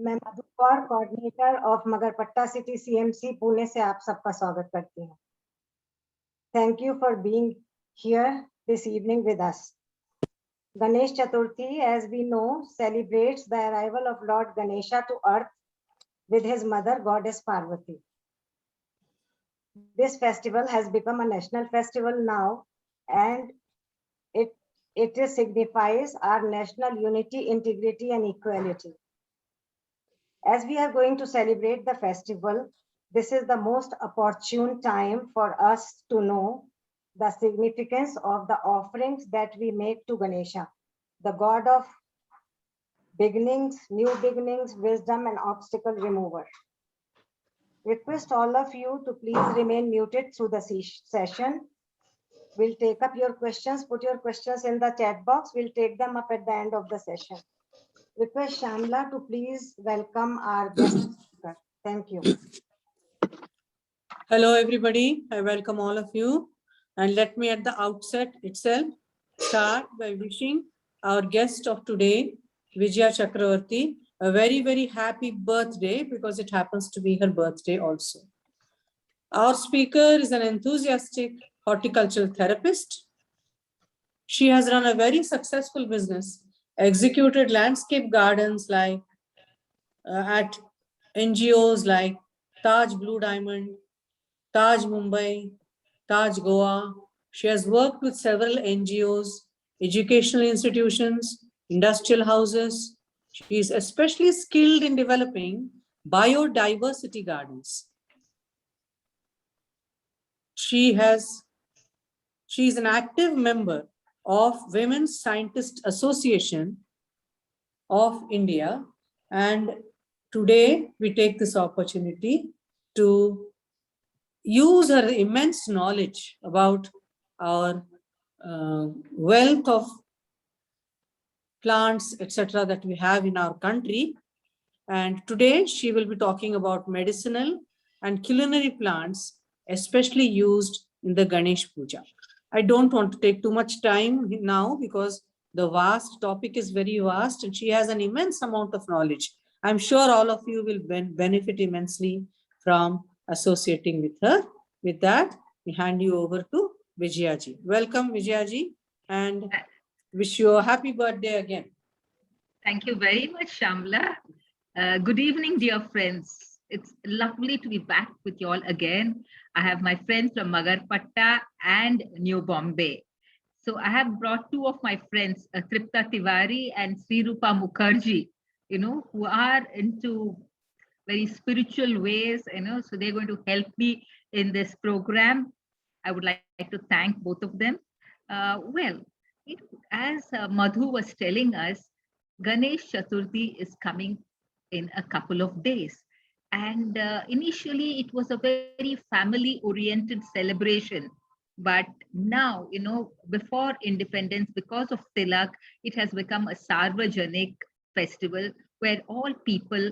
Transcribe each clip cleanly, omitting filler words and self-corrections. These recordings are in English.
मैं Madhu Kaur, coordinator of Magarpatta city CMC Pune से आप सबका स्वागत करती हूँ. Thank you for being here this evening with us. Ganesh Chaturthi, as we know, celebrates the arrival of Lord Ganesha to earth with his mother goddess Parvati. This festival has become a national festival now, and it signifies our national unity, integrity, and equality. As we are going to celebrate the festival, this is the most opportune time for us to know the significance of the offerings that we make to Ganesha, the god of beginnings, new beginnings, wisdom, and obstacle remover. Request all of you to please remain muted through the session. We'll take up your questions. Put your questions in the chat box. We'll take them up at the end of the session. Request Shamla to please welcome our guest speaker. Thank you. Hello, everybody. I welcome all of you. And let me at the outset itself start by wishing our guest of today, Vijaya Chakravarti, a very, very happy birthday because it happens to be her birthday also. Our speaker is an enthusiastic horticultural therapist. She has run a very successful business, executed landscape gardens like at NGOs like Taj Blue Diamond, Taj Mumbai, Taj Goa. She has worked with several NGOs, educational institutions, industrial houses. She is especially skilled in developing biodiversity gardens. She is an active member of Women's Scientist Association of India, and today we take this opportunity to use her immense knowledge about our wealth of plants, etc., that we have in our country. And today she will be talking about medicinal and culinary plants, especially used in the Ganesh Puja. I don't want to take too much time now because the vast topic is very vast and she has an immense amount of knowledge. I'm sure all of you will benefit immensely from associating with her. With that, we hand you over to Vijayaji. Welcome, Vijayaji, and wish you a happy birthday again. Thank you very much, Shamla. Good evening, dear friends. It's lovely to be back with you all again. I have my friends from Magarpatta and New Bombay. So I have brought two of my friends, Tripta Tiwari and Sri Rupa Mukherjee, who are into very spiritual ways, so they're going to help me in this program. I would like to thank both of them. As Madhu was telling us, Ganesh Chaturthi is coming in a couple of days. And initially, it was a very family-oriented celebration. But now, before independence, because of Tilak, it has become a Sarvajanik festival where all people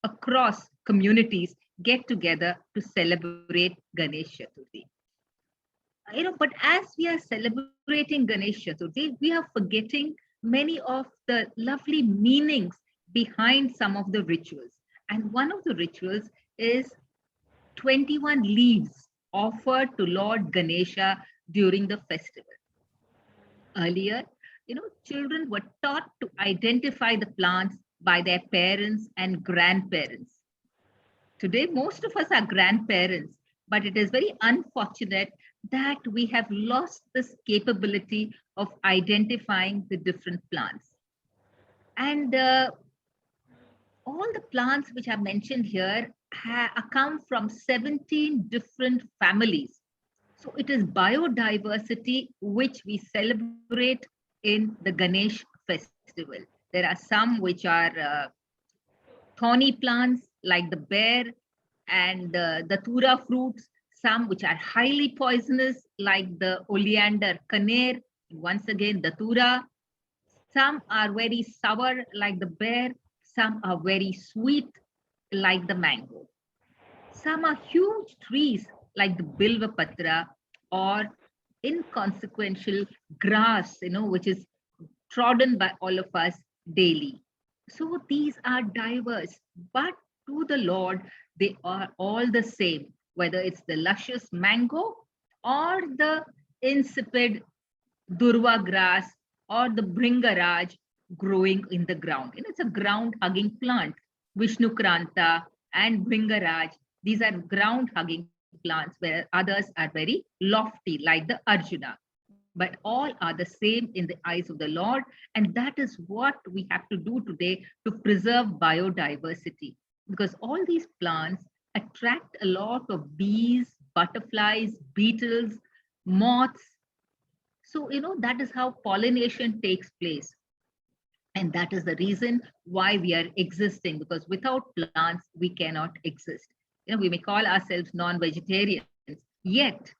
across communities get together to celebrate Ganesh Chaturthi. But as we are celebrating Ganesh Chaturthi, we are forgetting many of the lovely meanings behind some of the rituals. And one of the rituals is 21 leaves offered to Lord Ganesha during the festival. Earlier, children were taught to identify the plants by their parents and grandparents. Today, most of us are grandparents, but it is very unfortunate that we have lost this capability of identifying the different plants. And all the plants which are mentioned here come from 17 different families. So it is biodiversity which we celebrate in the Ganesh festival. There are some which are thorny plants like the bear and the datura fruits, some which are highly poisonous like the oleander kaner, once again datura. Some are very sour like the bear, some are very sweet like the mango. Some are huge trees like the bilvapatra or inconsequential grass, which is trodden by all of us daily. So these are diverse, but to the Lord, they are all the same, whether it's the luscious mango or the insipid durva grass or the bringaraj growing in the ground. It's a ground hugging plant. Vishnukranta and bringaraj, these are ground hugging plants, where others are very lofty, like the Arjuna. But all are the same in the eyes of the Lord. And that is what we have to do today to preserve biodiversity. Because all these plants attract a lot of bees, butterflies, beetles, moths. So, that is how pollination takes place. And that is the reason why we are existing, because without plants, we cannot exist. We may call ourselves non-vegetarians, yet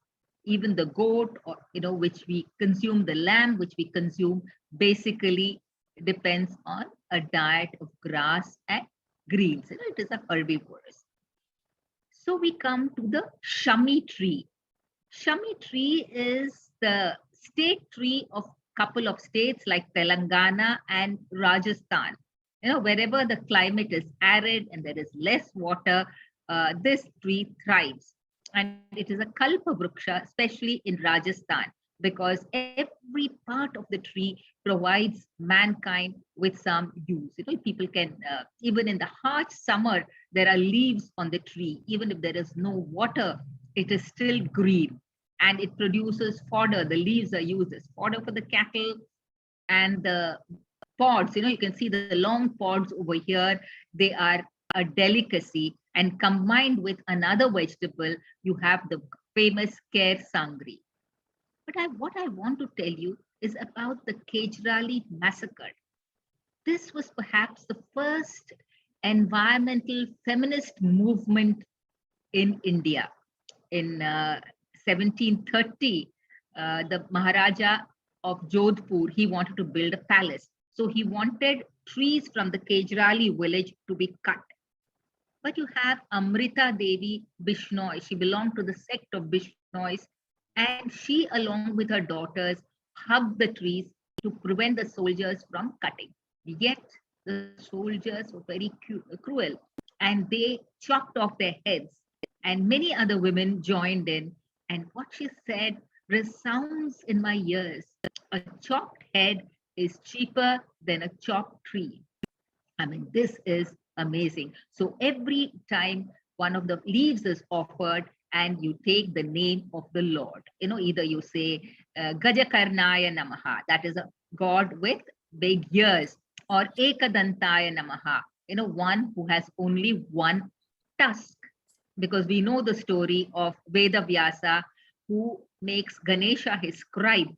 even the goat, or which we consume, the lamb which we consume, basically depends on a diet of grass and greens. It is a herbivorous. So we come to the Shami tree. Shami tree is the state tree of couple of states like Telangana and Rajasthan. Wherever the climate is arid and there is less water, this tree thrives. And it is a kalpa vriksha, especially in Rajasthan, because every part of the tree provides mankind with some use. People can, even in the harsh summer, there are leaves on the tree. Even if there is no water, it is still green. And it produces fodder. The leaves are used as fodder for the cattle, and the pods, you can see the long pods over here, they are a delicacy. And combined with another vegetable, you have the famous Kher Sangri. But what I want to tell you is about the Kejrali massacre. This was perhaps the first environmental feminist movement in India. In 1730, the Maharaja of Jodhpur, he wanted to build a palace. So he wanted trees from the Kejrali village to be cut. But you have Amrita Devi Bishnoi. She belonged to the sect of Bishnois, and she, along with her daughters, hugged the trees to prevent the soldiers from cutting. Yet the soldiers were very cruel, and they chopped off their heads. And many other women joined in. And what she said resounds in my ears. A chopped head is cheaper than a chopped tree. I mean, this is amazing. So every time one of the leaves is offered and you take the name of the Lord, either you say Gajakarnaya Namaha, that is a god with big ears, or Ekadantaya Namaha, one who has only one tusk. Because we know the story of Veda Vyasa, who makes Ganesha his scribe.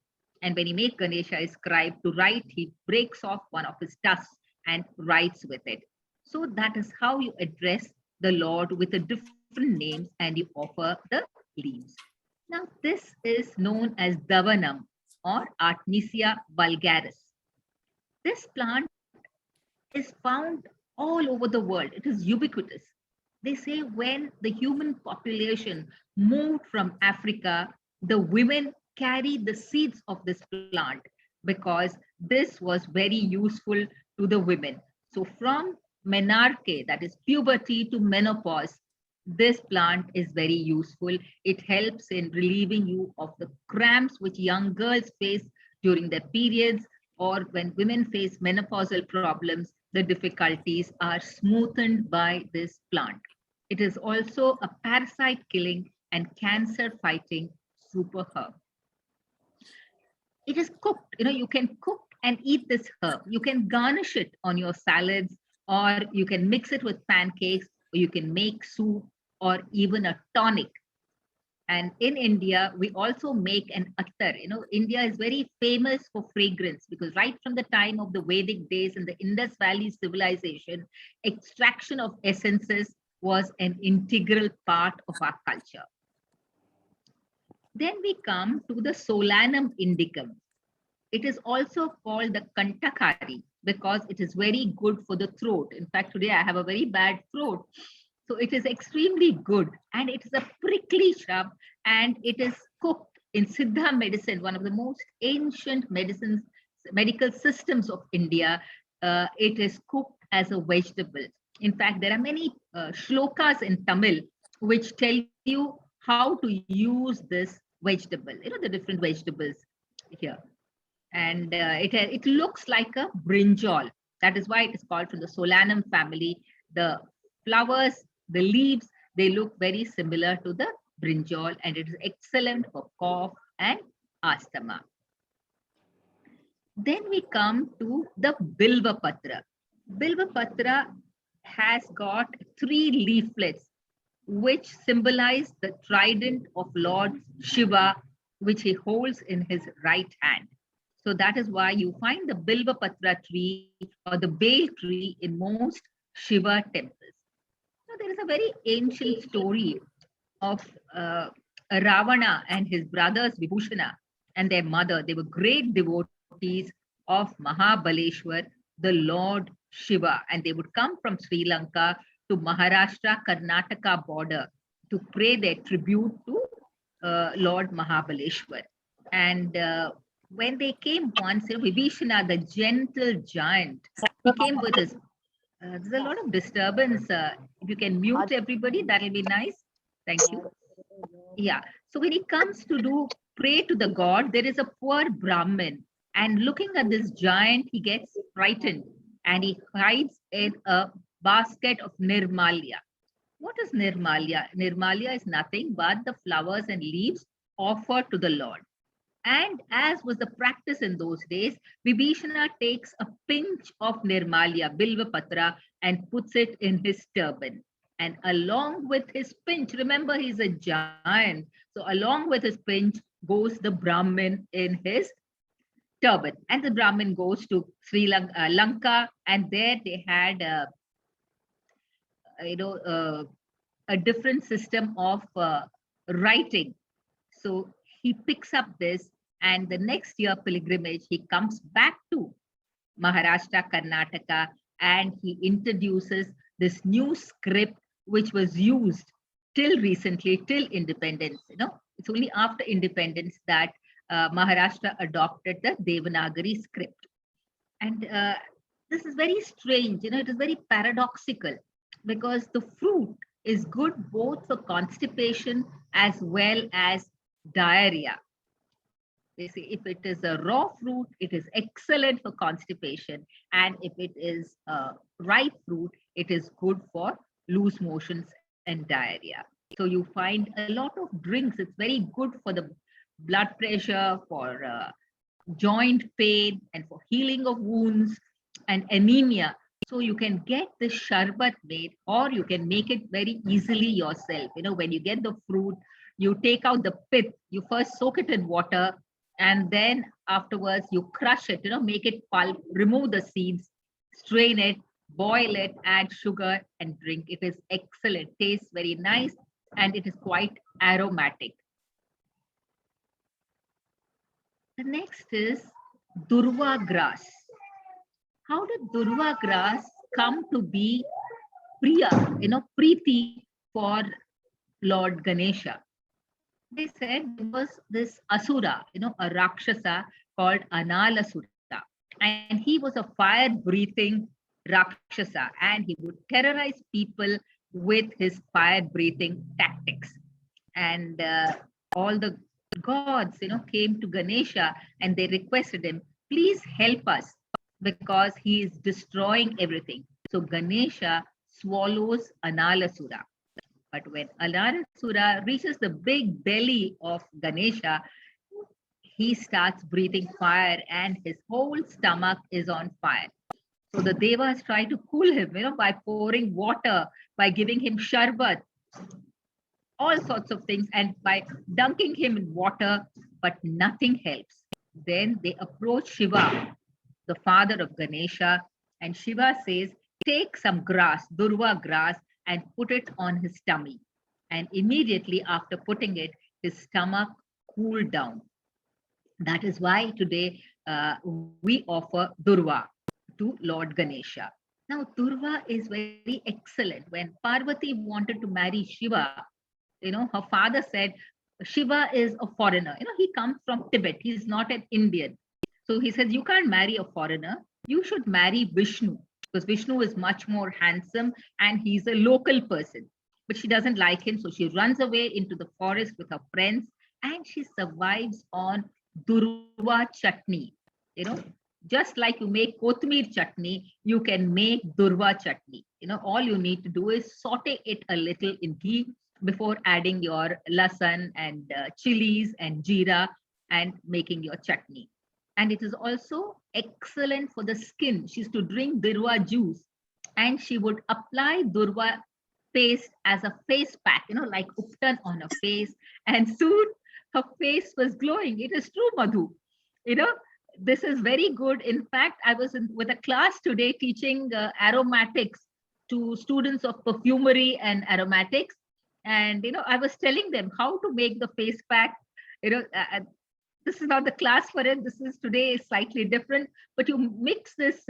And when he makes Ganesha his scribe to write, he breaks off one of his tusks and writes with it. So that is how you address the Lord with a different names, and you offer the leaves. Now, this is known as Davanam or Artemisia vulgaris. This plant is found all over the world. It is ubiquitous. They say when the human population moved from Africa, the women carried the seeds of this plant because this was very useful to the women. So from menarche, that is puberty, to menopause, this plant is very useful. It helps in relieving you of the cramps which young girls face during their periods, or when women face menopausal problems, the difficulties are smoothened by this plant. It is also a parasite killing and cancer fighting super herb. It is cooked, you can cook and eat this herb. You can garnish it on your salads, or you can mix it with pancakes, or you can make soup, or even a tonic. And in India, we also make an attar. India is very famous for fragrance, because right from the time of the Vedic days and the Indus Valley civilization, extraction of essences was an integral part of our culture. Then we come to the Solanum indicum. It is also called the Kantakari because it is very good for the throat. In fact, today I have a very bad throat. So it is extremely good, and it is a prickly shrub, and it is cooked in Siddha medicine, one of the most ancient medical systems of India. It is cooked as a vegetable. In fact, there are many shlokas in Tamil which tell you how to use this vegetable, the different vegetables here. And it looks like a brinjal. That is why it is called from the Solanum family. The flowers, the leaves, they look very similar to the brinjal, and it is excellent for cough and asthma. Then we come to the Bilva Patra. Bilva Patra has got 3 leaflets which symbolize the trident of Lord Shiva, which he holds in his right hand. So that is why you find the Bilva Patra tree or the Bale tree in most Shiva temples. Now, there is a very ancient story of Ravana and his brothers Vibhushana and their mother. They were great devotees of Mahabaleshwar, the Lord Shiva, and they would come from Sri Lanka to Maharashtra, Karnataka border to pay their tribute to Lord Mahabaleshwar. And when they came once, Vibhishana, the gentle giant, he came with his. There's a lot of disturbance. If you can mute everybody, that'll be nice. Thank you. Yeah. So when he comes to pray to the god, there is a poor Brahmin, and looking at this giant, he gets frightened and he hides in a basket of nirmalya. What is nirmalya? Nirmalya is nothing but the flowers and leaves offered to the Lord. And as was the practice in those days, Vibhishana takes a pinch of nirmalya, bilva patra, and puts it in his turban. And along with his pinch, remember he's a giant, so along with his pinch goes the Brahmin in his turban. And the Brahmin goes to Sri Lanka, and there they had a different system of writing. So he picks up this, and the next year pilgrimage, he comes back to Maharashtra, Karnataka, and he introduces this new script which was used till recently, till independence. It's only after independence that Maharashtra adopted the Devanagari script. And this is very strange, it is very paradoxical, because the fruit is good both for constipation as well as diarrhea. They say if it is a raw fruit, it is excellent for constipation. And if it is a ripe fruit, it is good for loose motions and diarrhea. So you find a lot of drinks. It's very good for the blood pressure, for joint pain, and for healing of wounds and anemia. So you can get the sharbat made, or you can make it very easily yourself. When you get the fruit, you take out the pith, you first soak it in water, and then afterwards you crush it, make it pulp, remove the seeds, strain it, boil it, add sugar and drink. It is excellent, tastes very nice, and it is quite aromatic. The next is Durva grass. How did Durva grass come to be Priya, Preeti for Lord Ganesha? They said there was this Asura, a Rakshasa called Analasura. And he was a fire-breathing Rakshasa, and he would terrorize people with his fire-breathing tactics. And all the gods, came to Ganesha, and they requested him, please help us, because he is destroying everything. So Ganesha swallows Analasura. But when Analasura reaches the big belly of Ganesha, he starts breathing fire, and his whole stomach is on fire. So the Devas try to cool him, by pouring water, by giving him sharbat, all sorts of things, and by dunking him in water, but nothing helps. Then they approach Shiva, the father of Ganesha, and Shiva says, take some grass, Durva grass, and put it on his tummy. And immediately after putting it, his stomach cooled down. That is why today we offer Durva to Lord Ganesha. Now, Durva is very excellent. When Parvati wanted to marry Shiva, her father said, Shiva is a foreigner. He comes from Tibet. He's not an Indian. So he says, you can't marry a foreigner. You should marry Vishnu. because Vishnu is much more handsome and he's a local person. But she doesn't like him, so she runs away into the forest with her friends, and she survives on durva chutney. You know, just like you make kothmir chutney, you can make durva chutney. You know, all you need to do is saute it a little in ghee before adding your lasan and chilies and jeera and making your chutney. And it is also excellent for the skin. She used to drink durva juice, and she would apply durva paste as a face pack, you know, like uptan on her face, and soon her face was glowing. It is true, Madhu. You know, this is very good. In fact, I was with a class today teaching aromatics to students of perfumery and aromatics, and you know, I was telling them how to make the face pack. You know, this is not the class for it. This is today is slightly different, but you mix this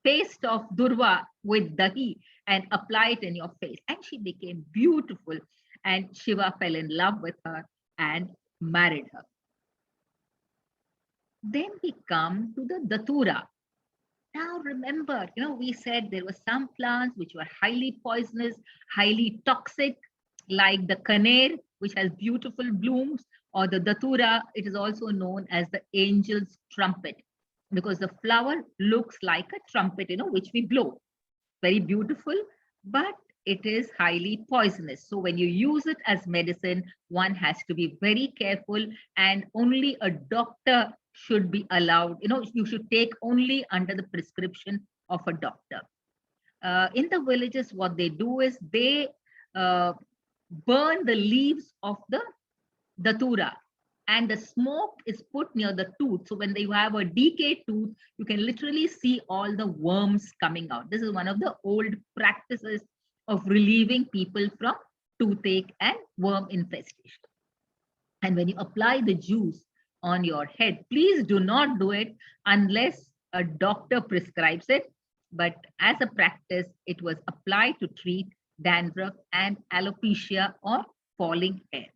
paste of durva with dahi and apply it in your face. And she became beautiful. And Shiva fell in love with her and married her. Then we come to the datura. Now remember, you know, we said there were some plants which were highly poisonous, highly toxic, like the kaner, which has beautiful blooms, or the datura. It is also known as the angel's trumpet, because the flower looks like a trumpet, you know, which we blow. Very beautiful, but it is highly poisonous. So when you use it as medicine, one has to be very careful, and only a doctor should be allowed. You know, you should take only under the prescription of a doctor. In the villages, what they do is they burn the leaves of the datura, and the smoke is put near the tooth. So when you have a decayed tooth, you can literally see all the worms coming out. This is one of the old practices of relieving people from toothache and worm infestation. And when you apply the juice on your head, please do not do it unless a doctor prescribes it. But as a practice, it was applied to treat dandruff and alopecia or falling hair.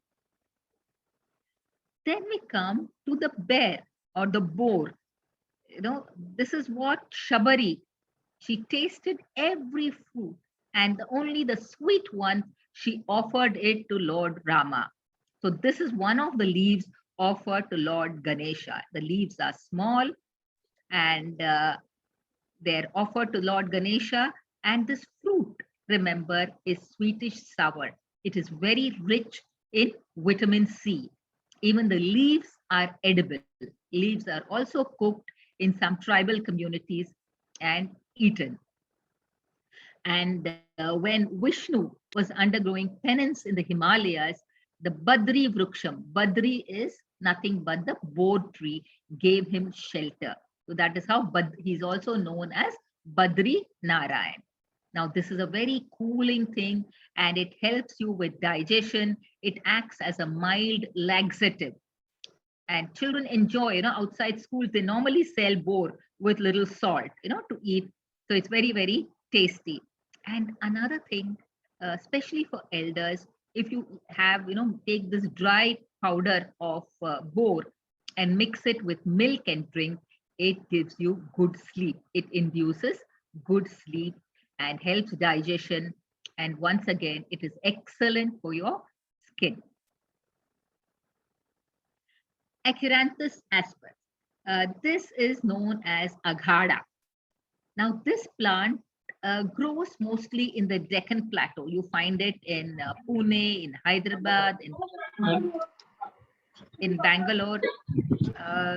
Then we come to the bear or the boar. You know, this is what Shabari, she tasted every fruit, and only the sweet one, she offered it to Lord Rama. So this is one of the leaves offered to Lord Ganesha. The leaves are small, and they're offered to Lord Ganesha. And this fruit, remember, is sweetish sour. It is very rich in vitamin C. Even the leaves are edible. Leaves are also cooked in some tribal communities and eaten. And when Vishnu was undergoing penance in the Himalayas, the Badri Vruksham, Badri is nothing but the board tree, gave him shelter. So that is how he's also known as Badri Narayan. Now, this is a very cooling thing, and it helps you with digestion. It acts as a mild laxative. And children enjoy, you know, outside schools, they normally sell boar with little salt, you know, to eat. So it's very, very tasty. And another thing, especially for elders, if you have, you know, take this dry powder of boar and mix it with milk and drink, it gives you good sleep. It induces good sleep and helps digestion. And once again, it is excellent for your skin. Acaranthus asper. This is known as aghada. Now, this plant grows mostly in the Deccan Plateau. You find it in Pune, in Hyderabad, in Bangalore.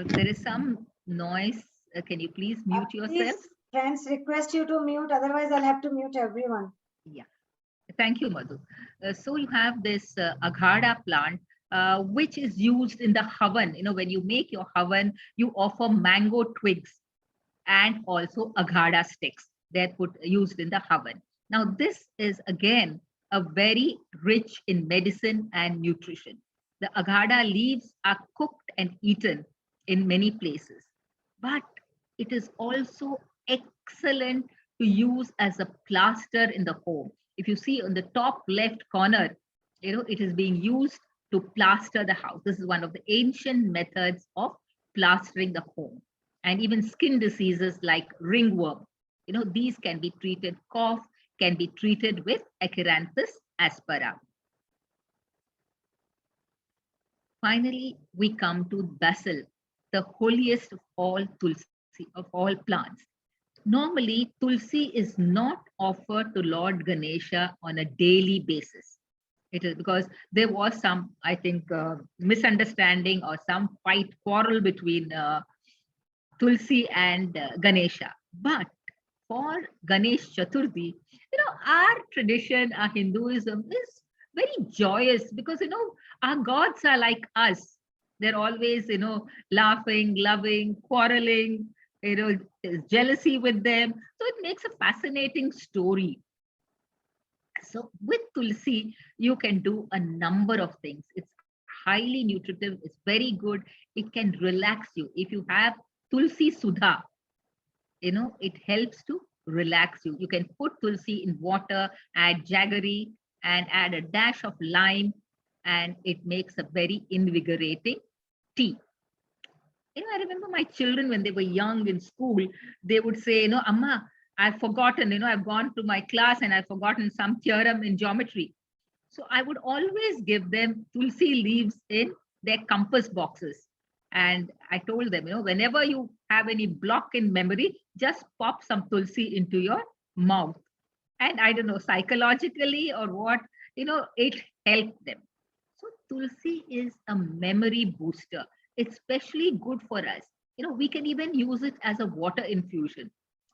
There is some noise. Can you please mute yourself? Please, friends, request you to mute. Otherwise, I'll have to mute everyone. Yeah. Thank you, Madhu. So you have this aghada plant, which is used in the havan. You know, when you make your havan, you offer mango twigs and also aghada sticks. They're used in the havan. Now, this is again a very rich in medicine and nutrition. The aghada leaves are cooked and eaten in many places, but it is also excellent to use as a plaster in the home. If you see on the top left corner, you know, it is being used to plaster the house. This is one of the ancient methods of plastering the home. And even skin diseases like ringworm, These can be treated, cough can be treated with Acaranthus aspera. Finally, we come to basil, the holiest of all tulsi, of all plants. Normally, tulsi is not offered to Lord Ganesha on a daily basis. It is because there was some, I think, misunderstanding or some quarrel between Tulsi and Ganesha. But for Ganesh Chaturthi, our tradition, our Hinduism is very joyous because, our gods are like us. They're always, laughing, loving, quarreling, there's jealousy with them. So it makes a fascinating story. So with Tulsi, you can do a number of things. It's highly nutritive. It's very good. It can relax you. If you have Tulsi Sudha, it helps to relax you. You can put Tulsi in water, add jaggery, and add a dash of lime, and it makes a very invigorating tea. I remember my children when they were young in school, they would say, Amma, I've forgotten, I've gone to my class and I've forgotten some theorem in geometry. So I would always give them Tulsi leaves in their compass boxes. And I told them, whenever you have any block in memory, just pop some Tulsi into your mouth. And I don't know, psychologically or what, it helped them. So Tulsi is a memory booster. It's especially good for us. We can even use it as a water infusion.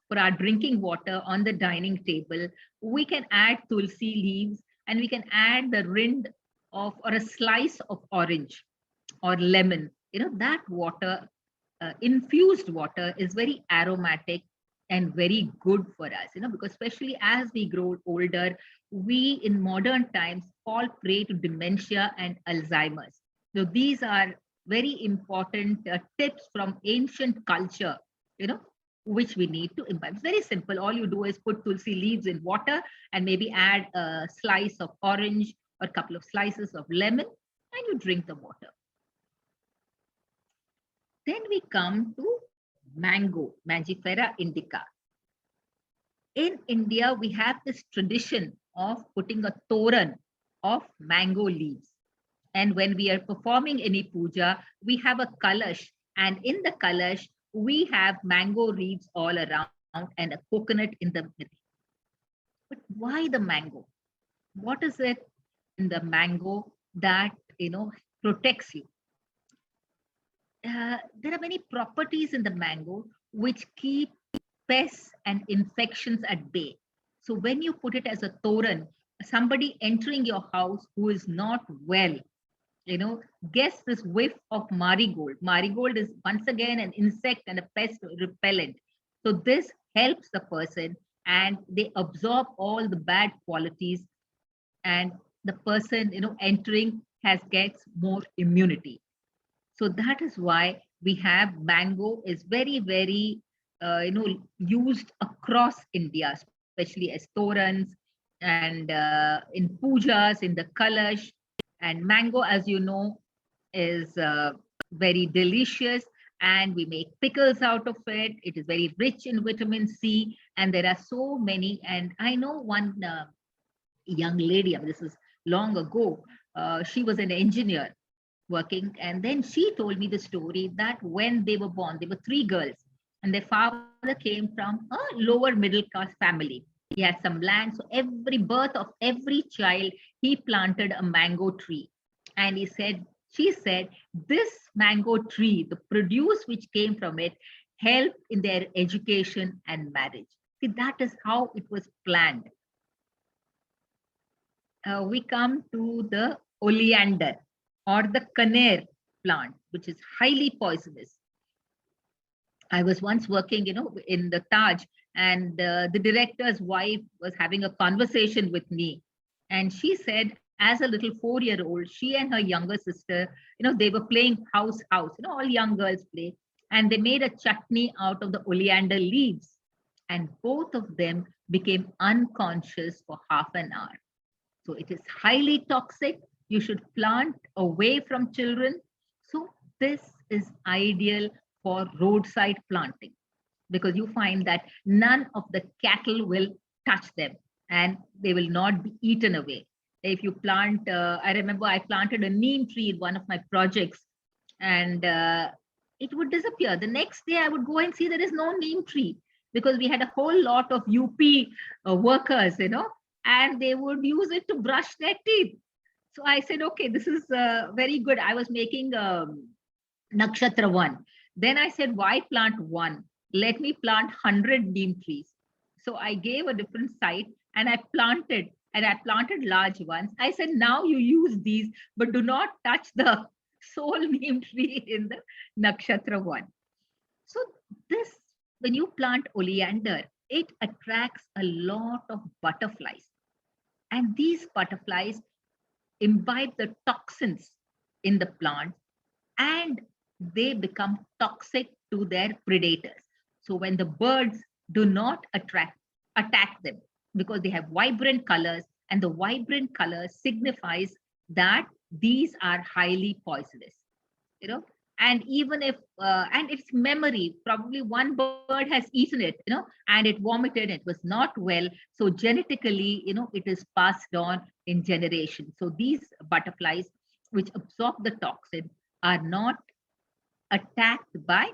For our drinking water on the dining table, we can add Tulsi leaves and we can add the rind of or a slice of orange or lemon. That water, infused water, is very aromatic and very good for us, because especially as we grow older, we in modern times fall prey to dementia and Alzheimer's. So these are very important tips from ancient culture, which we need to imbibe. It's very simple. All you do is put Tulsi leaves in water and maybe add a slice of orange or a couple of slices of lemon, and you drink the water. Then we come to mango, Mangifera indica. In India, we have this tradition of putting a toran of mango leaves. And when we are performing any puja, we have a kalash. And in the kalash, we have mango leaves all around and a coconut in the middle. But why the mango? What is it in the mango that, protects you? There are many properties in the mango which keep pests and infections at bay. So when you put it as a toran, somebody entering your house who is not well, gets this whiff of marigold. Marigold is once again an insect and a pest repellent. So this helps the person and they absorb all the bad qualities, and the person, entering gets more immunity. So that is why we have mango is very, very, used across India, especially as torans and in pujas, in the kalash. And mango, as you know, is very delicious, and we make pickles out of it. It is very rich in vitamin C, and there are so many. And I know one young lady, this is long ago, she was an engineer working, and then she told me the story that when they were born, there were 3 girls, and their father came from a lower middle class family. He had some land, so every birth of every child, he planted a mango tree. And she said, this mango tree, the produce which came from it, helped in their education and marriage. See, that is how it was planned. We come to the oleander or the kaner plant, which is highly poisonous. I was once working, in the Taj, and the director's wife was having a conversation with me. And she said, as a little 4-year-old, she and her younger sister, they were playing house, all young girls play. And they made a chutney out of the oleander leaves. And both of them became unconscious for half an hour. So it is highly toxic. You should plant away from children. So this is ideal for roadside planting. because you find that none of the cattle will touch them and they will not be eaten away. If you plant, I remember I planted a neem tree in one of my projects, and it would disappear. The next day I would go and see there is no neem tree, because we had a whole lot of UP workers, and they would use it to brush their teeth. So I said, okay, this is very good. I was making Nakshatra 1. Then I said, why plant 1? Let me plant 100 neem trees. So I gave a different site and I planted large ones. I said, now you use these, but do not touch the sole neem tree in the Nakshatra 1. So this, when you plant oleander, it attracts a lot of butterflies. And these butterflies imbibe the toxins in the plant and they become toxic to their predators. So when the birds do not attack them, because they have vibrant colors, and the vibrant color signifies that these are highly poisonous, and even if and its memory, probably one bird has eaten it, and it vomited, it was not well, so genetically, it is passed on in generations. So these butterflies which absorb the toxin are not attacked by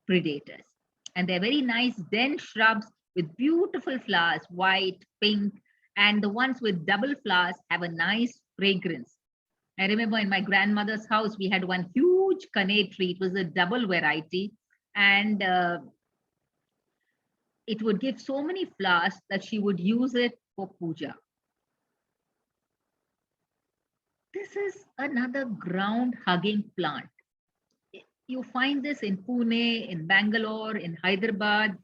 predators, and they're very nice dense shrubs with beautiful flowers, white, pink, and the ones with double flowers have a nice fragrance. I remember in my grandmother's house, we had one huge Kanay tree. It was a double variety, and it would give so many flowers that she would use it for puja. This is another ground-hugging plant. You find this in Pune, in Bangalore, in Hyderabad,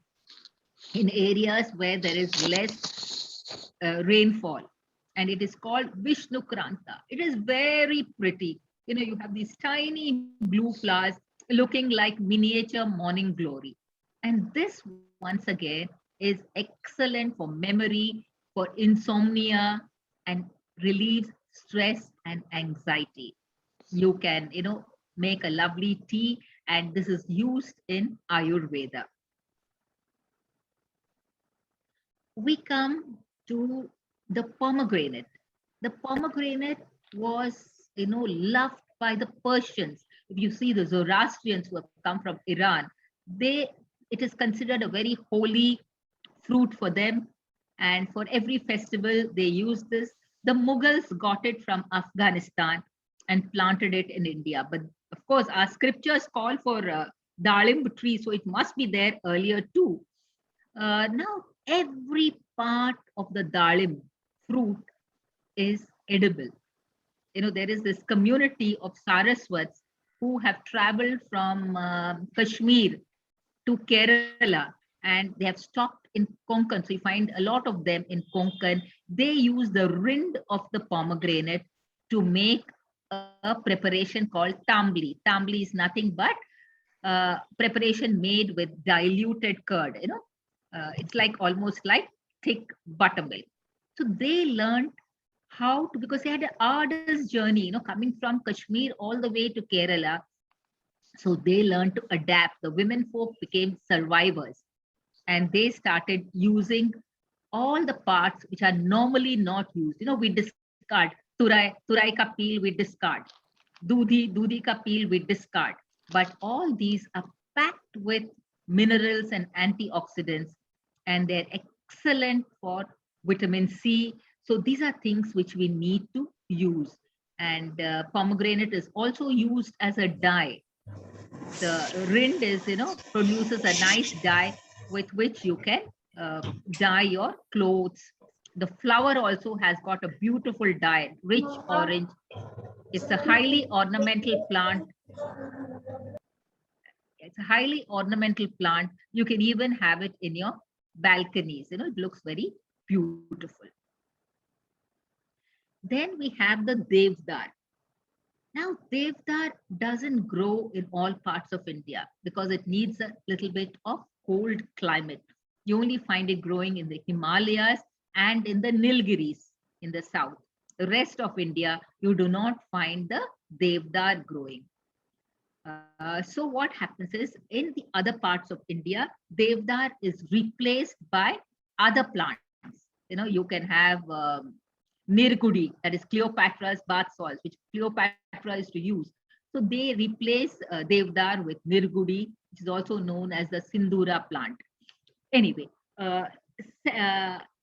in areas where there is less rainfall. And it is called Vishnukranta. It is very pretty. You have these tiny blue flowers looking like miniature morning glory. And this, once again, is excellent for memory, for insomnia, and relieves stress and anxiety. You can, make a lovely tea, and this is used in Ayurveda. We come to the pomegranate. The pomegranate was, loved by the Persians. If you see the Zoroastrians who have come from Iran, it is considered a very holy fruit for them. And for every festival, they use this. The Mughals got it from Afghanistan and planted it in India. But of course, our scriptures call for dalimb tree, so it must be there earlier too. Now, every part of the dalimb fruit is edible. There is this community of Saraswats who have traveled from Kashmir to Kerala, and they have stopped in Konkan. So you find a lot of them in Konkan. They use the rind of the pomegranate to make a preparation called tambli. Tambli is nothing but preparation made with diluted curd. It's like almost like thick buttermilk. So they learned how to, because they had an arduous journey, coming from Kashmir all the way to Kerala. So they learned to adapt. The women folk became survivors, and they started using all the parts which are normally not used. We discard turai ka peel, we discard dudhi ka peel, we discard. But all these are packed with minerals and antioxidants, and they're excellent for vitamin C. So these are things which we need to use. And pomegranate is also used as a dye. The rind is, produces a nice dye with which you can dye your clothes. The flower also has got a beautiful dye, rich orange. It's a highly ornamental plant. It's a highly ornamental plant. You can even have it in your balconies. It looks very beautiful. Then we have the Devdar. Now, Devdar doesn't grow in all parts of India because it needs a little bit of cold climate. You only find it growing in the Himalayas and in the Nilgiris in the south. The rest of India, you do not find the Devdar growing. So what happens is in the other parts of India, Devdar is replaced by other plants. You know, you can have Nirgudi, that is Cleopatra's bath salts, which Cleopatra is to use. So they replace Devdar with Nirgudi, which is also known as the Sindura plant. Anyway,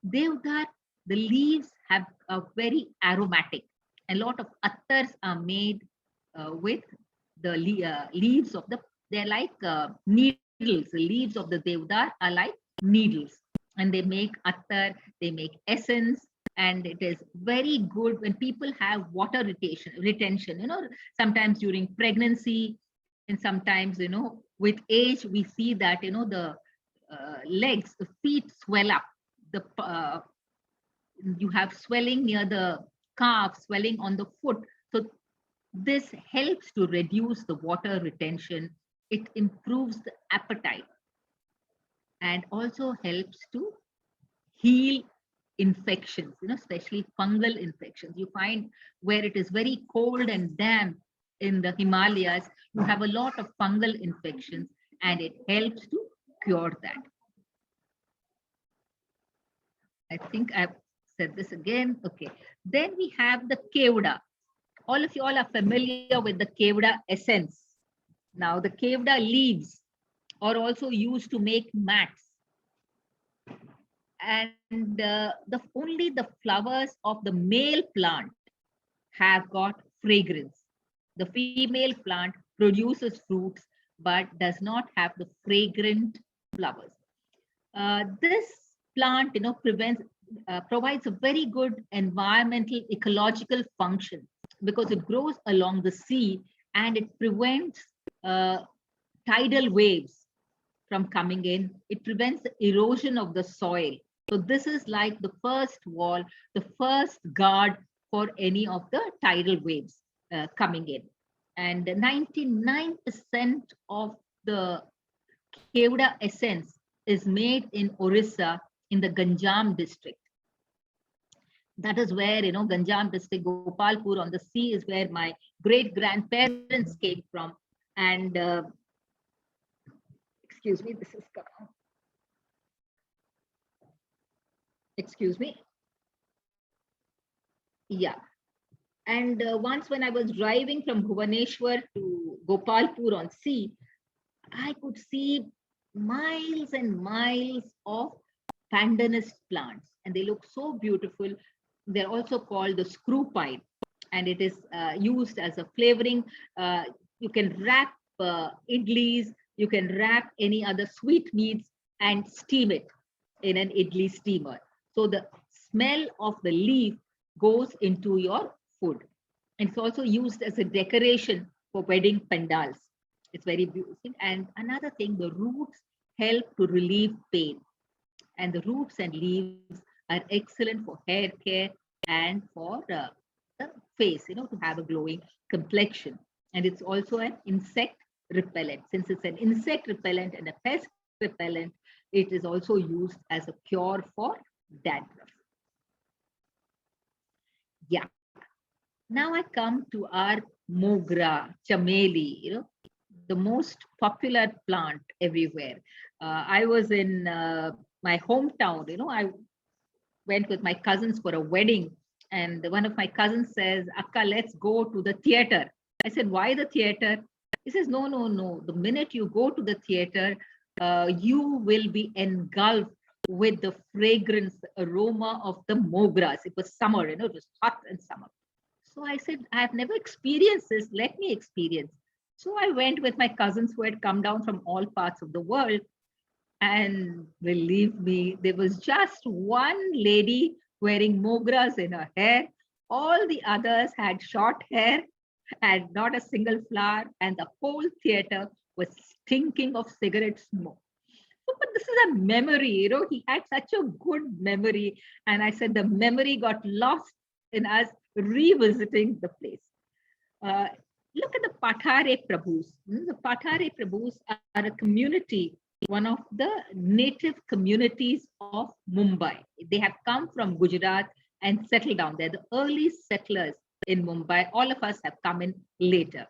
Devdar, the leaves have a very aromatic. A lot of attars are made with the leaves of the, they're like needles. The leaves of the Devdar are like needles, and they make attar, they make essence, and it is very good when people have water retention, you know, sometimes during pregnancy, and sometimes, you know, with age, we see that, you know, the legs, the feet swell up. The you have swelling near the calf, swelling on the foot. So this helps to reduce the water retention. It improves the appetite and also helps to heal infections, you know, especially fungal infections. You find where it is very cold and damp in the Himalayas, you have a lot of fungal infections, and it helps to cure that. I think I've said this again. Okay. Then we have the Kevda. All of you all are familiar with the Kevda essence. Now, the Kevda leaves are also used to make mats. And only the flowers of the male plant have got fragrance. The female plant produces fruits but does not have the fragrant flowers. This plant, you know, provides a very good environmental ecological function because it grows along the sea and it prevents tidal waves from coming in. It prevents the erosion of the soil. So this is like the first wall, the first guard for any of the tidal waves coming in. And 99% of the Kevda essence is made in Orissa in the Ganjam district. That is where, you know, Ganjam district, Gopalpur on the sea is where my great grandparents came from. And excuse me, this is, excuse me. Yeah. And once when I was driving from Bhubaneswar to Gopalpur on sea, I could see miles and miles of pandanus plants, and they look so beautiful. They're also called the screw pipe, and it is used as a flavoring. You can wrap idlis, you can wrap any other sweet meats and steam it in an idli steamer. So the smell of the leaf goes into your food. And it's also used as a decoration for wedding pandals. It's very beautiful. And another thing, the roots help to relieve pain. And the roots and leaves are excellent for hair care and for the face, you know, to have a glowing complexion. And it's also an insect repellent. Since it's an insect repellent and a pest repellent, it is also used as a cure for dandruff. Yeah. Now I come to our Mogra, Chameli, you know, the most popular plant everywhere. I was in my hometown, you know, I went with my cousins for a wedding, and one of my cousins says, Akka, let's go to the theater. I said, why the theater? He says, no, no, no. The minute you go to the theater, you will be engulfed with the fragrance, the aroma of the mogras. It was summer, you know, it was hot in summer. So I said, I have never experienced this. Let me experience. So I went with my cousins who had come down from all parts of the world. And believe me, there was just one lady wearing mogras in her hair. All the others had short hair and not a single flower. And the whole theater was stinking of cigarette smoke. So, but this is a memory, you know, he had such a good memory. And I said the memory got lost in us revisiting the place. Look at the Pathare Prabhus. The Pathare Prabhus are a community, one of the native communities of Mumbai. They have come from Gujarat and settled down. They're the early settlers in Mumbai. All of us have come in later.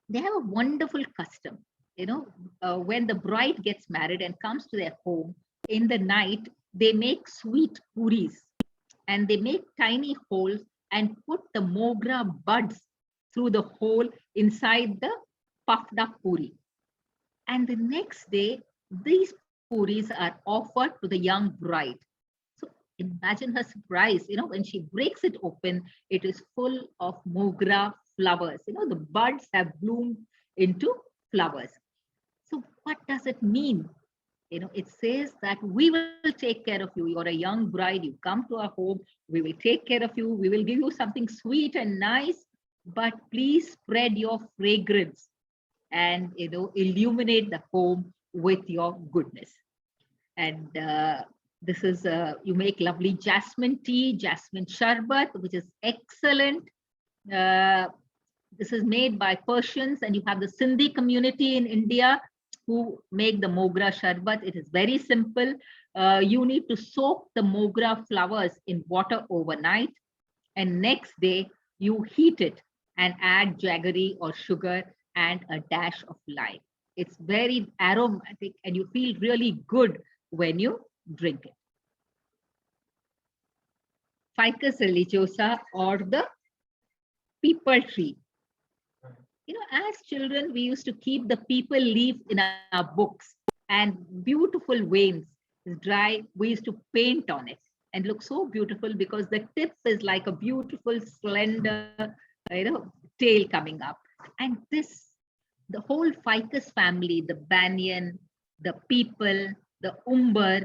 they have a wonderful custom. When the bride gets married and comes to their home in the night, they make sweet puris, and they make tiny holes and put the mogra buds through the hole inside the puffed up puri. And the next day, these puris are offered to the young bride. So imagine her surprise, when she breaks it open, it is full of mogra flowers. The buds have bloomed into flowers. So what does it mean? It says that we will take care of you. You're a young bride. You come to our home. We will take care of you. We will give you something sweet and nice, but please spread your fragrance and, illuminate the home with your goodness. And this is, you make lovely jasmine tea, jasmine sharbat, which is excellent. This is made by Persians, and you have the Sindhi community in India who make the mogra sharbat. It is very simple. You need to soak the mogra flowers in water overnight, and next day you heat it and add jaggery or sugar and a dash of lime. It's very aromatic, and you feel really good when you drink it. Ficus religiosa, or the peepal tree. As children, we used to keep the peepal leaf in our books, and beautiful veins is dry. We used to paint on it and look so beautiful because the tip is like a beautiful, slender, tail coming up. And the whole ficus family, the banyan, the peepal, the umber,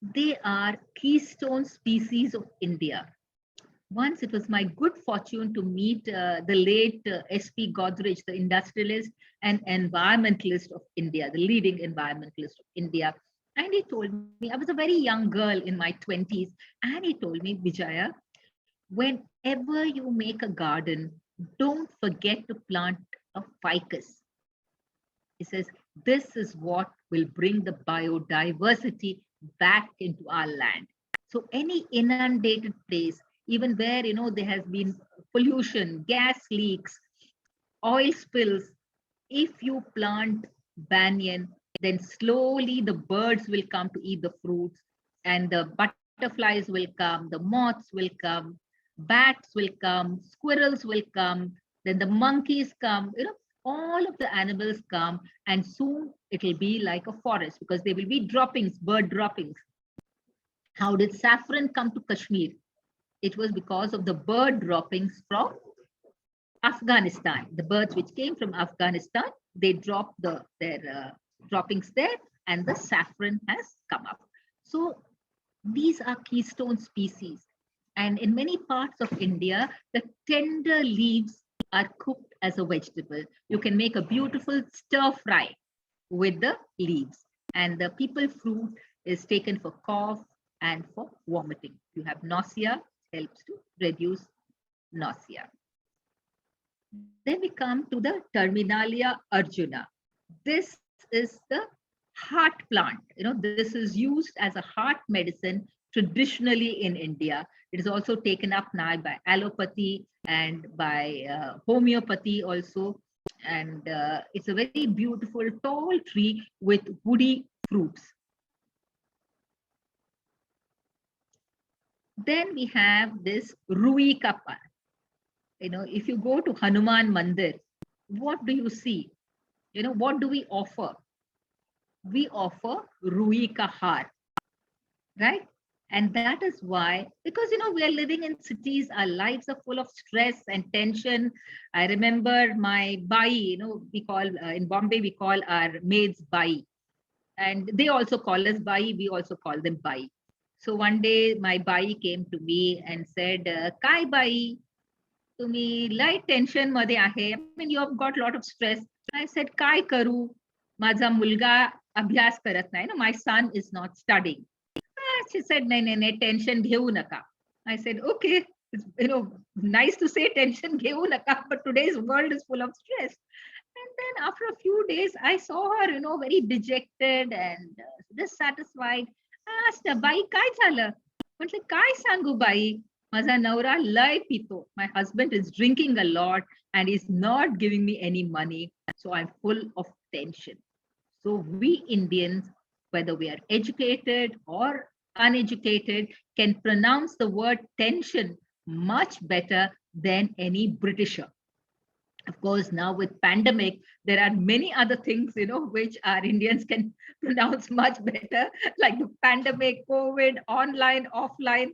they are keystone species of India. Once it was my good fortune to meet the late S.P. Godrej, the industrialist and environmentalist of India, the leading environmentalist of India. And he told me, I was a very young girl in my 20s, and he told me, Vijaya, whenever you make a garden, don't forget to plant a ficus. He says, this is what will bring the biodiversity back into our land. So any inundated place, even where, there has been pollution, gas leaks, oil spills, if you plant banyan, then slowly the birds will come to eat the fruits, and the butterflies will come, the moths will come, bats will come, squirrels will come, then the monkeys come, all of the animals come, and soon it will be like a forest because there will be droppings, bird droppings. How did saffron come to Kashmir? It was because of the bird droppings from Afghanistan. The birds which came from Afghanistan, they dropped their droppings there, and the saffron has come up. So these are keystone species. And in many parts of India, the tender leaves are cooked as a vegetable. You can make a beautiful stir fry with the leaves. And the peepal fruit is taken for cough and for vomiting. You have nausea, helps to reduce nausea. Then we come to the Terminalia arjuna. This is the heart plant. This is used as a heart medicine traditionally in India. It is also taken up now by allopathy and by homeopathy also. And it's a very beautiful tall tree with woody fruits. Then we have this Rui ka Pan. If you go to Hanuman Mandir, what do you see? What do we offer? We offer Rui ka Har, right? And that is why, because, we are living in cities, our lives are full of stress and tension. I remember my bai, we call, in Bombay, we call our maids bai. And they also call us bai, we also call them bai. So one day my bai came to me and said, Kai bai, तुम्ही लय tension मध्ये आहे. I mean, you have got a lot of stress. I said, काय करू? माझा मुलगा अभ्यास करत नाही. My son is not studying. She said, नाही, tension घेऊ नका. I said, okay, it's, nice to say tension घेऊ नका, but today's world is full of stress. And then after a few days, I saw her, very dejected and dissatisfied. I asked her, by काय झालं? म्हटलं काय सांगू by? Maza Naura lai pito. My husband is drinking a lot and is not giving me any money. So I'm full of tension. So we Indians, whether we are educated or uneducated, can pronounce the word tension much better than any Britisher. Of course, now with pandemic, there are many other things, which our Indians can pronounce much better, like the pandemic, COVID, online, offline.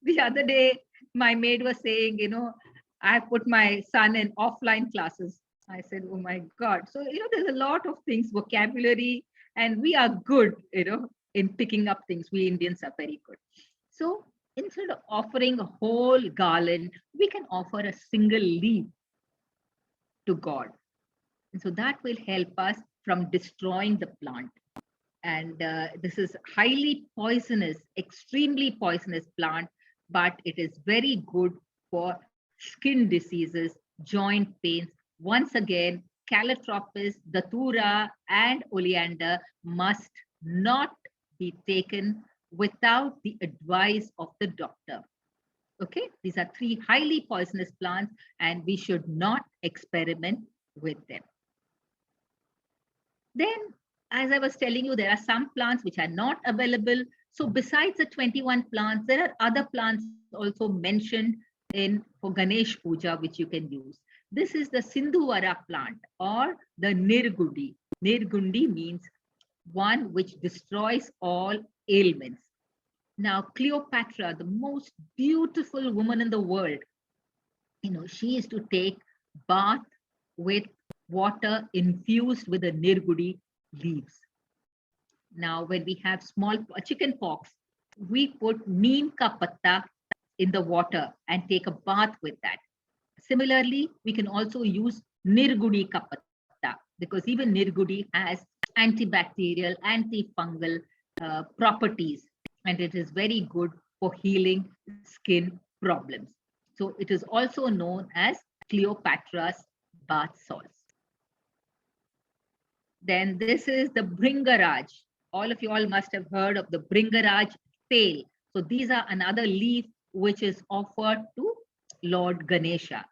The other day, my maid was saying, I put my son in offline classes. I said, oh my God. So, there's a lot of things, vocabulary, and we are good, in picking up things. We Indians are very good. So instead of offering a whole garland, we can offer a single leaf to God. And so that will help us from destroying the plant. And this is highly poisonous, extremely poisonous plant, but it is very good for skin diseases, joint pains. Once again, Calotropis, Datura, and Oleander must not be taken without the advice of the doctor. Okay, these are 3 highly poisonous plants and we should not experiment with them. Then, as I was telling you, there are some plants which are not available. So besides the 21 plants, there are other plants also mentioned for Ganesh Puja, which you can use. This is the Sindhuvara plant or the Nirgudi. Nirgundi means one which destroys all ailments. Now, Cleopatra, the most beautiful woman in the world, she used to take bath with water infused with the Nirgudi leaves. Now, when we have small chicken pox, we put neem ka patta in the water and take a bath with that. Similarly, we can also use Nirgudi ka patta because even Nirgudi has antibacterial, antifungal properties. And it is very good for healing skin problems. So it is also known as Cleopatra's bath salts. Then this is the Bringaraj. All of you all must have heard of the Bringaraj tail. So these are another leaf which is offered to Lord Ganesha.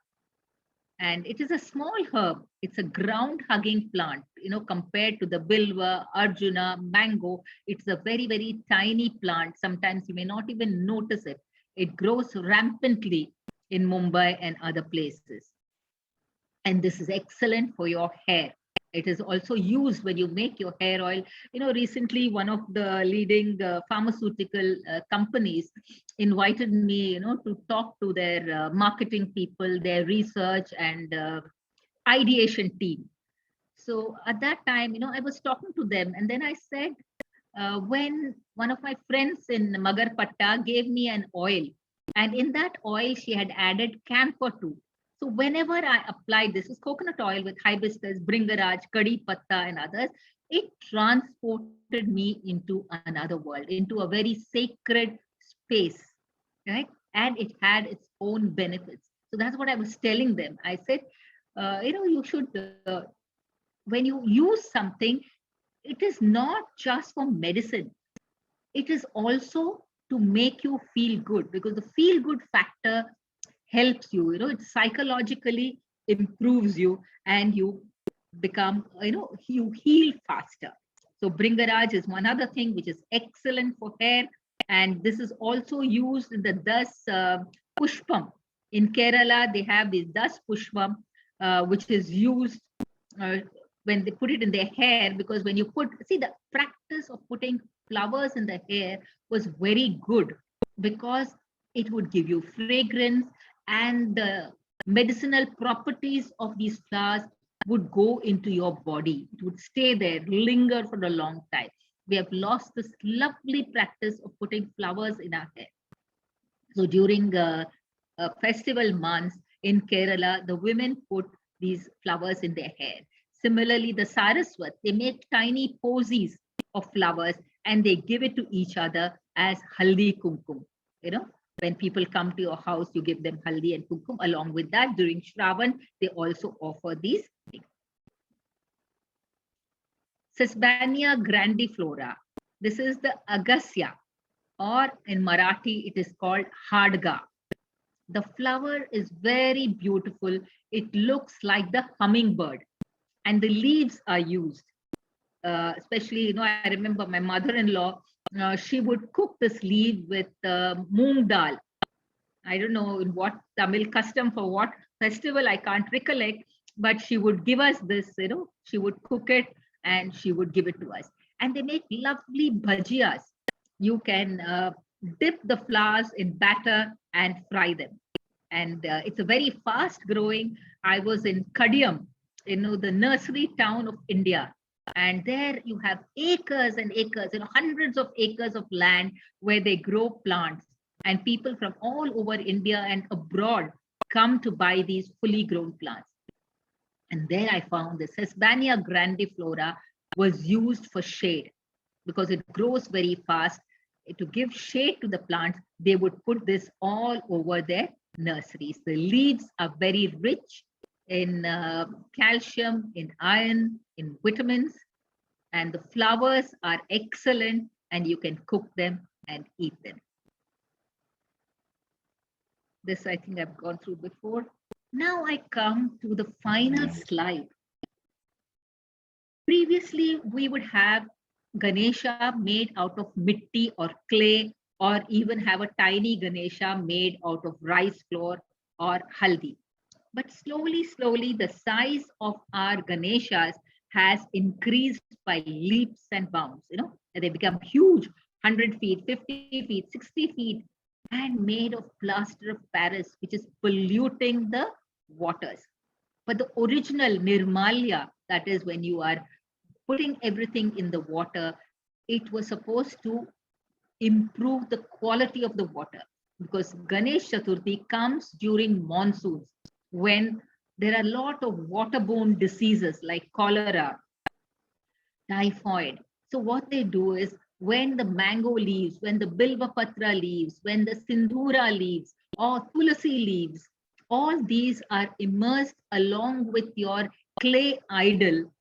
And it is a small herb. It's a ground-hugging plant, compared to the Bilva, Arjuna, mango. It's a very, very tiny plant. Sometimes you may not even notice it. It grows rampantly in Mumbai and other places. And this is excellent for your hair. It is also used when you make your hair oil. Recently, one of the leading pharmaceutical companies invited me, to talk to their marketing people, their research and ideation team. So at that time, I was talking to them and then I said, when one of my friends in Magarpatta gave me an oil and in that oil, she had added camphor too. So whenever I applied this is coconut oil with hibiscus, Bringaraj, Kadi Patta and others, it transported me into another world, into a very sacred space, right? And it had its own benefits. So that's what I was telling them. I said, you should, when you use something, it is not just for medicine. It is also to make you feel good because the feel good factor helps you, it psychologically improves you and you become, you heal faster. So Bringaraj is one other thing which is excellent for hair. And this is also used in the Das Pushpam. In Kerala, they have this Das Pushpam, which is used when they put it in their hair, because when you the practice of putting flowers in the hair was very good because it would give you fragrance and the medicinal properties of these flowers would go into your body. It would stay there, linger for a long time. We have lost this lovely practice of putting flowers in our hair. So during festival months in Kerala, the women put these flowers in their hair. Similarly, the Saraswat, they make tiny posies of flowers and they give it to each other as haldi kumkum. When people come to your house, you give them haldi and kumkum. Along with that, during Shravan, they also offer these things. Sesbania grandiflora. This is the Agasya, or in Marathi, it is called Hadga. The flower is very beautiful. It looks like the hummingbird, and the leaves are used. Especially, I remember my mother-in-law, she would cook this leaf with moong dal. I don't know in what Tamil custom for what festival, I can't recollect, but she would give us this, she would cook it and she would give it to us. And they make lovely bhajiyas. You can dip the flowers in batter and fry them. And it's a very fast growing. I was in Kadiyam, the nursery town of India. And there you have acres and acres, hundreds of acres of land where they grow plants. And people from all over India and abroad come to buy these fully grown plants. And there I found the Sesbania grandiflora was used for shade because it grows very fast. To give shade to the plants, they would put this all over their nurseries. The leaves are very rich in calcium, in iron, in vitamins, and the flowers are excellent, and you can cook them and eat them. This I think I've gone through before. Now I come to the final slide. Previously, we would have Ganesha made out of mitti or clay, or even have a tiny Ganesha made out of rice flour or haldi. But slowly, the size of our Ganeshas has increased by leaps and bounds. They become huge, 100 feet, 50 feet, 60 feet, and made of plaster of Paris, which is polluting the waters. But the original Nirmalya, that is when you are putting everything in the water, it was supposed to improve the quality of the water, because Ganesh Chaturthi comes during monsoons when there are a lot of waterborne diseases like cholera, typhoid. So what they do is, when the mango leaves, when the bilvapatra leaves, when the sindhura leaves or tulasi leaves, all these are immersed along with your clay idol,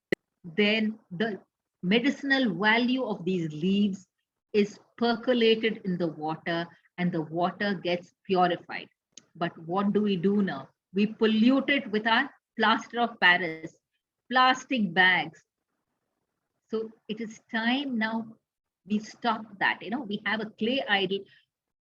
then the medicinal value of these leaves is percolated in the water and the water gets purified. But what do we do now? We pollute it with our plaster of Paris, plastic bags. So it is time now we stop that. We have a clay idol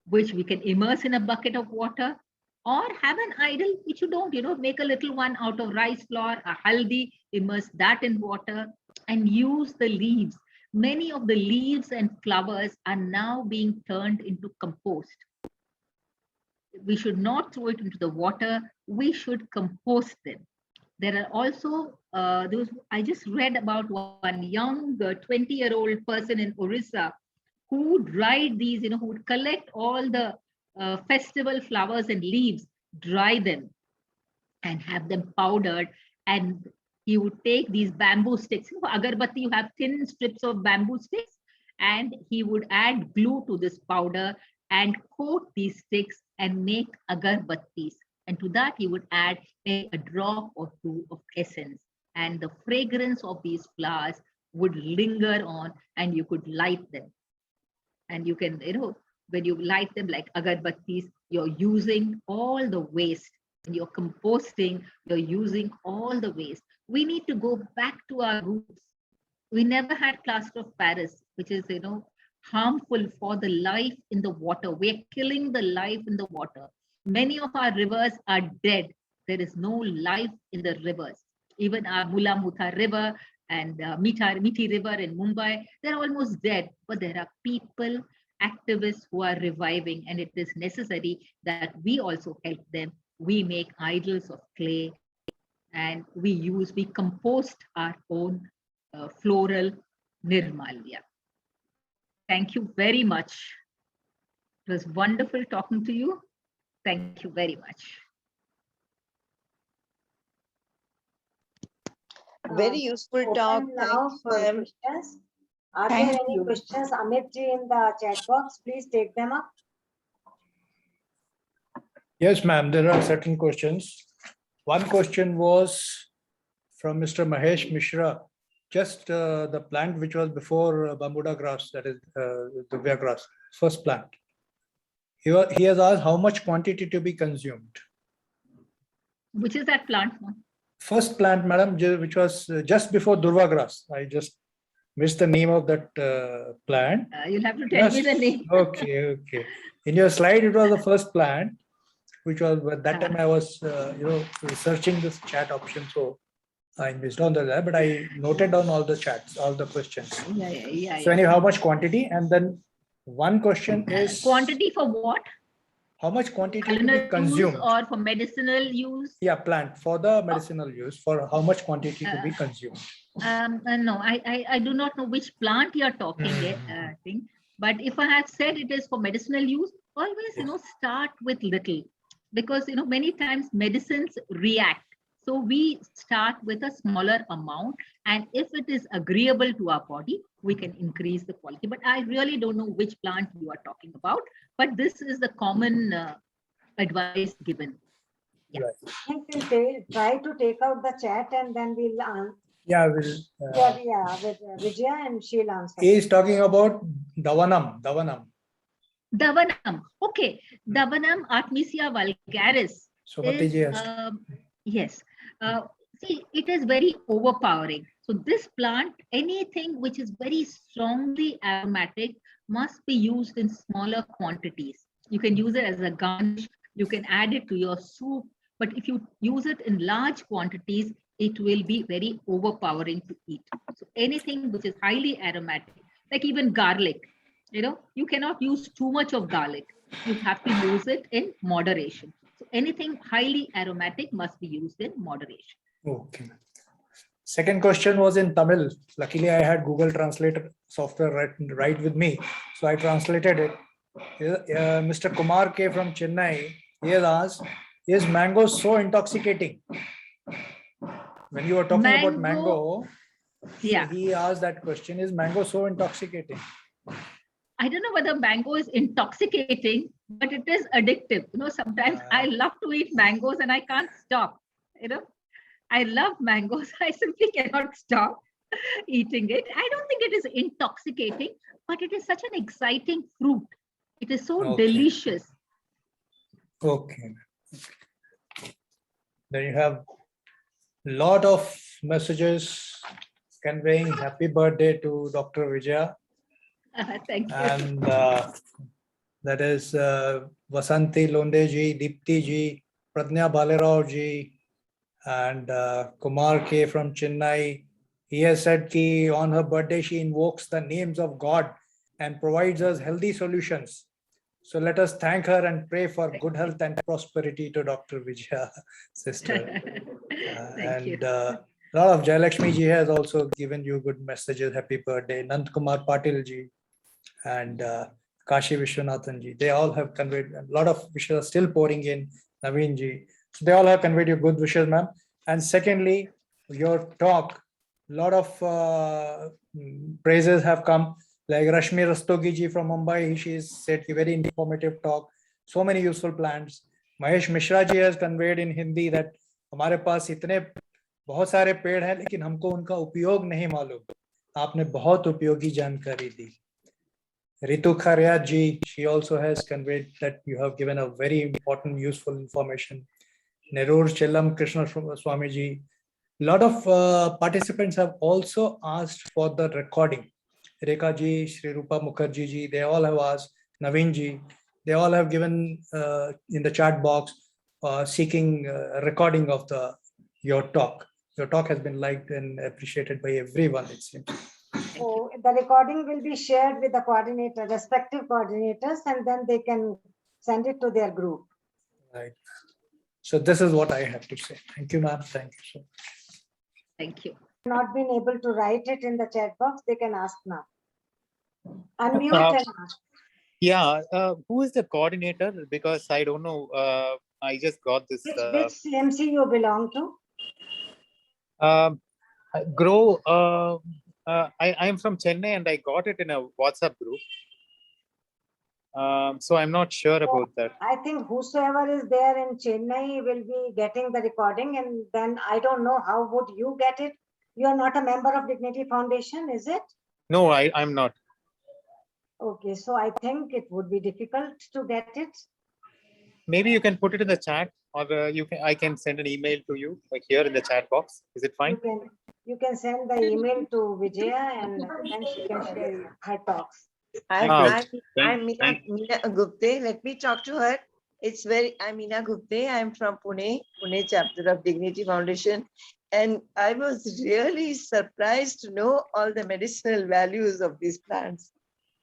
which we can immerse in a bucket of water, or have an idol which you don't, make a little one out of rice flour, a haldi, immerse that in water and use the leaves. Many of the leaves and flowers are now being turned into compost. We should not throw it into the water. We should compost them. There are also those, I just read about one young 20-year-old person in Orissa who dried these, who would collect all the festival flowers and leaves, dry them and have them powdered. And he would take these bamboo sticks. For agarbatti, you have thin strips of bamboo sticks, and he would add glue to this powder and coat these sticks and make agarbattis. And to that, he would add a drop or two of essence. And the fragrance of these flowers would linger on, and you could light them. And you can, when you light them like agarbattis, you're using all the waste. When you're composting, you're using all the waste. We need to go back to our roots. We never had plaster of Paris, which is, harmful for the life in the water. We're killing the life in the water. Many of our rivers are dead. There is no life in the rivers. Even our Mula Mutha River and Miti River in Mumbai, they're almost dead. But there are people, activists who are reviving, and it is necessary that we also help them. We make idols of clay, and we compost our own floral Nirmalya. Thank you very much. It was wonderful talking to you. Thank you very much. Very useful talk. Open now Thanks, for ma'am. questions. Are Thank there any you. questions, Amit ji, in the chat box? Please take them up. Yes, ma'am, there are certain questions. One question was from Mr. Mahesh Mishra, just the plant which was before Bambuda grass, that is the Divya grass, first plant. he has asked how much quantity to be consumed. Which is that plant? No? First plant, madam, which was just before Durva grass. I just missed the name of that plant. You'll have to tell me the name. Okay. In your slide, it was the first plant, which was at that time I was, researching this chat option. So I missed on that, but I noted down all the chats, all the questions. Yeah. So anyhow, how much quantity? And then one question is Quantity for what? how much quantity to Culinary be consumed? use or for medicinal use? Yeah, plant for the medicinal use. For how much quantity to be consumed? No, I do not know which plant you are talking. I think, but if I have said it is for medicinal use, always start with little, because many times medicines react. So we start with a smaller amount, and if it is agreeable to our body, we can increase the quality. But I really don't know which plant you are talking about. But this is the common advice given. Yeah. Right. I think we'll try to take out the chat and then we'll answer. Yeah, With Vijaya, and she'll answer. he is talking about Davanam. Davanam. Okay. Davanam Artemisia vulgaris. Sumati ji is, has. Yes. See, it is very overpowering. So this plant, anything which is very strongly aromatic must be used in smaller quantities. You can use it as a garnish. You can add it to your soup. But if you use it in large quantities, it will be very overpowering to eat. So anything which is highly aromatic, like even garlic, you cannot use too much of garlic. You have to use it in moderation. So anything highly aromatic must be used in moderation. Okay. Second question was in Tamil. Luckily, I had Google Translator software right with me. So I translated it. Mr. Kumar K from Chennai, he has asked, is mango so intoxicating? When you were talking about mango, Yeah. he asked that question, is mango so intoxicating? I don't know whether mango is intoxicating, but it is addictive. Sometimes I love to eat mangoes and I can't stop. I love mangoes. I simply cannot stop eating it. I don't think it is intoxicating, but it is such an exciting fruit. It is so delicious. Okay. Then you have a lot of messages conveying happy birthday to Dr. Vijaya. Thank you. And that is Vasanti Londe ji, Deepti ji, Pradnya Balerao ji, and Kumar K from Chennai. He has said that on her birthday she invokes the names of God and provides us healthy solutions. So let us thank her and pray for good health and prosperity to Dr. Vijaya, sister. Thank you. A lot of Jayalakshmi ji has also given you good messages. Happy birthday. Nand Kumar Patil ji and Kashi Vishwanathan ji. They all have conveyed a lot of wishes are still pouring in. Naveen ji. So they all have conveyed you good wishes, ma'am. And secondly, your talk, a lot of praises have come. Like Rashmi Rastogi ji from Mumbai, she said a very informative talk. So many useful plants. Mahesh Mishra ji has conveyed in Hindi that हमारे पास इतने बहुत सारे पेड़ हैं लेकिन हमको उनका उपयोग नहीं मालूम. आपने बहुत उपयोगी जानकारी दी. Ritu Kharya ji, she also has conveyed that you have given a very important, useful information. Nerur Chellam Krishna Swami ji. A lot of participants have also asked for the recording. Rekha ji, Sri Rupa Mukherjee ji, they all have asked. Naveen ji, they all have given in the chat box seeking recording of your talk. Your talk has been liked and appreciated by everyone, it seems. So the recording will be shared with the coordinator, respective coordinators, and then they can send it to their group. Right. So this is what I have to say. Thank you, ma'am. Thank you so much. Thank you. Not been able to write it in the chat box, they can ask now. Unmute and ask. Yeah, who is the coordinator? Because I don't know. I just got this. Which CMC you belong to? Grow. I am from Chennai and I got it in a WhatsApp group. So I'm not sure about that. I think whosoever is there in Chennai will be getting the recording, and then I don't know how would you get it. You are not a member of Dignity Foundation, is it? No, I'm not. Okay, so I think it would be difficult to get it. Maybe you can put it in the chat, or I can send an email to you, like here in the chat box. Is it fine? You can send the email to Vijaya and then she can share her talks. Ah, I'm Meena Gupte. Let me talk to her. I'm Meena Gupte. I'm from Pune chapter of Dignity Foundation. And I was really surprised to know all the medicinal values of these plants.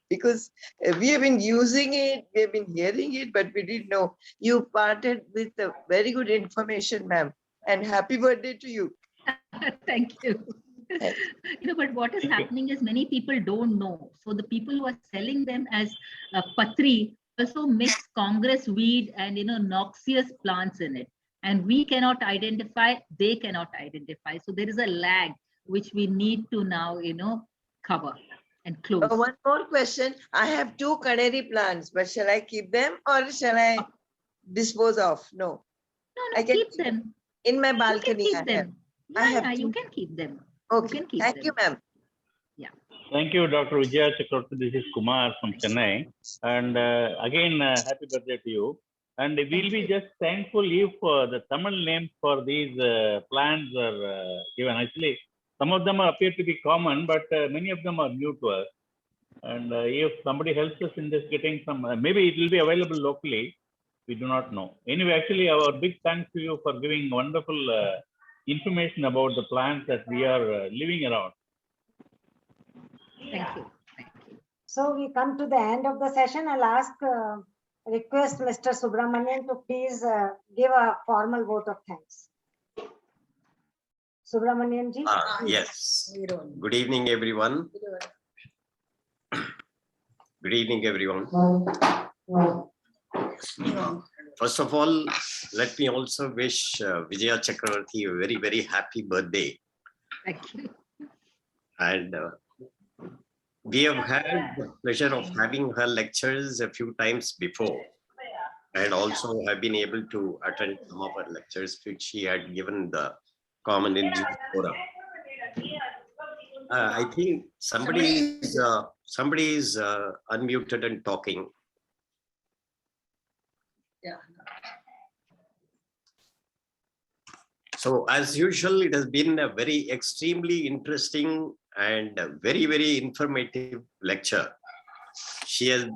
Because we have been using it, we have been hearing it, but we didn't know. You parted with a very good information, ma'am. And happy birthday to you. Thank you. But what is happening is many people don't know. So the people who are selling them as patri also mix Congress weed and noxious plants in it. And we cannot identify, they cannot identify. So there is a lag which we need to now, cover and close. One more question. I have 2 canary plants, but shall I keep them or shall I dispose of? No. No, I can keep them. In my You can balcony. keep I have. them. I have Yeah, you 2. can keep them. Okay. can keep Thank them. you, ma'am. Thank you, Dr. Vijaya Chakravarti. This is Kumar from Chennai. And again, happy birthday to you. And we'll be just thankful if the Tamil names for these plants are given. Actually, some of them appear to be common, but many of them are new to us. And if somebody helps us in just getting some, maybe it will be available locally. We do not know. Anyway, actually, our big thanks to you for giving wonderful information about the plants that we are living around. Thank you. So we come to the end of the session. I'll request Mr. Subramanian to please give a formal vote of thanks. Subramanian ji. Yes. Good evening, everyone. Good evening, everyone. First of all, let me also wish Vijaya Chakravarti a very, very happy birthday. Thank you. And we have had the pleasure of having her lectures a few times before, and also have been able to attend some of her lectures which she had given the Common Interest Forum. I think somebody is unmuted and talking. Yeah. So as usual, it has been a very extremely interesting and a very, very informative lecture. She has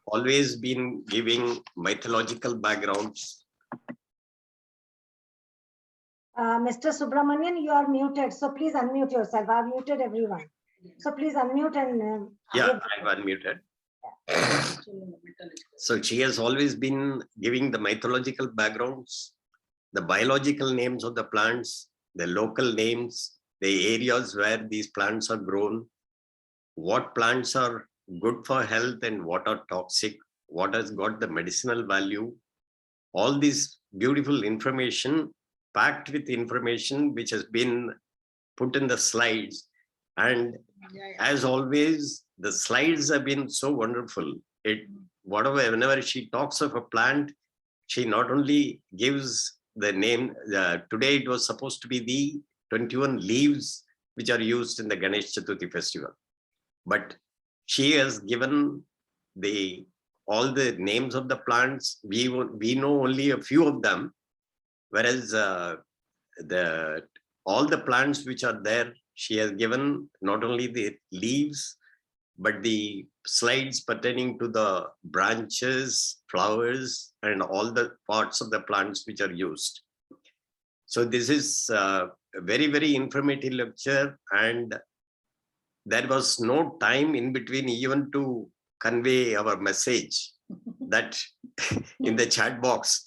always been giving mythological backgrounds. Mr. Subramanian, you are muted. So please unmute yourself. I've muted everyone. So please unmute and... Yeah, I've unmuted. So she has always been giving the mythological backgrounds, the biological names of the plants, the local names, the areas where these plants are grown, what plants are good for health and what are toxic, what has got the medicinal value, all this beautiful information packed with information which has been put in the slides. And as always, the slides have been so wonderful. Whenever she talks of a plant, she not only gives the name, today it was supposed to be the 21 leaves which are used in the Ganesh Chaturthi festival. But she has given all the names of the plants. We know only a few of them, whereas all the plants which are there, she has given not only the leaves, but the slides pertaining to the branches, flowers, and all the parts of the plants which are used. So this is a very, very informative lecture, and there was no time in between even to convey our message that in the chat box.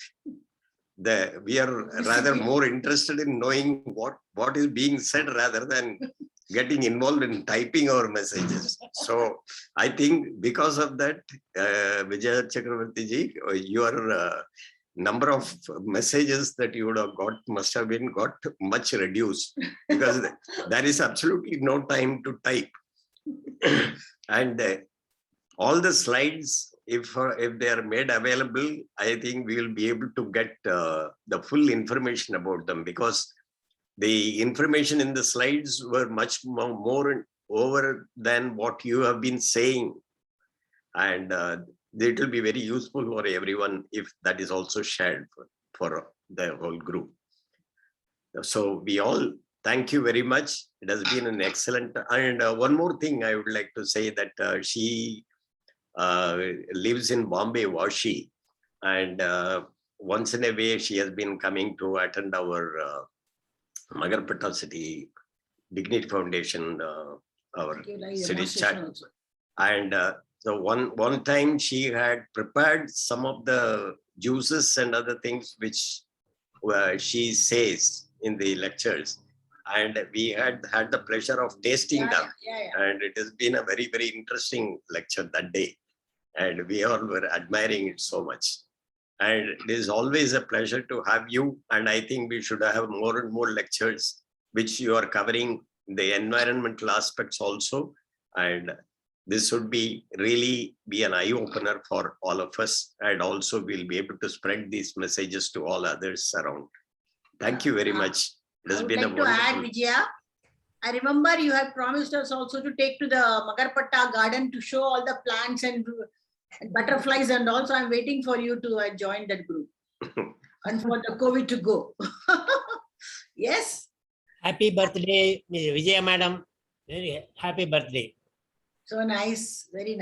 We are rather more interested in knowing what is being said rather than getting involved in typing our messages. So I think because of that, Vijaya Chakravarti ji, your number of messages that you would have got must have been got much reduced, because there is absolutely no time to type. And all the slides, if they are made available, I think we will be able to get the full information about them, because the information in the slides were much more over than what you have been saying. And it will be very useful for everyone if that is also shared for the whole group. So we all thank you very much. It has been an excellent. And one more thing I would like to say that she lives in Bombay, Vashi, and once in a way she has been coming to attend our Magarpatta City Dignity Foundation, our city chat. And so one time she had prepared some of the juices and other things which she says in the lectures, and we had the pleasure of tasting them. And it has been a very, very interesting lecture that day, and we all were admiring it so much. And it is always a pleasure to have you, and I think we should have more and more lectures which you are covering the environmental aspects also, and this would be really be an eye-opener for all of us, and also we'll be able to spread these messages to all others around. Thank you very much. It has I would been a like to add, wonderful. Vijaya, I remember you have promised us also to take to the Magarpatta garden to show all the plants and butterflies, and also I'm waiting for you to join that group and for the COVID to go. Yes. Happy birthday, Vijaya Madam. Very happy birthday. So nice. Very nice.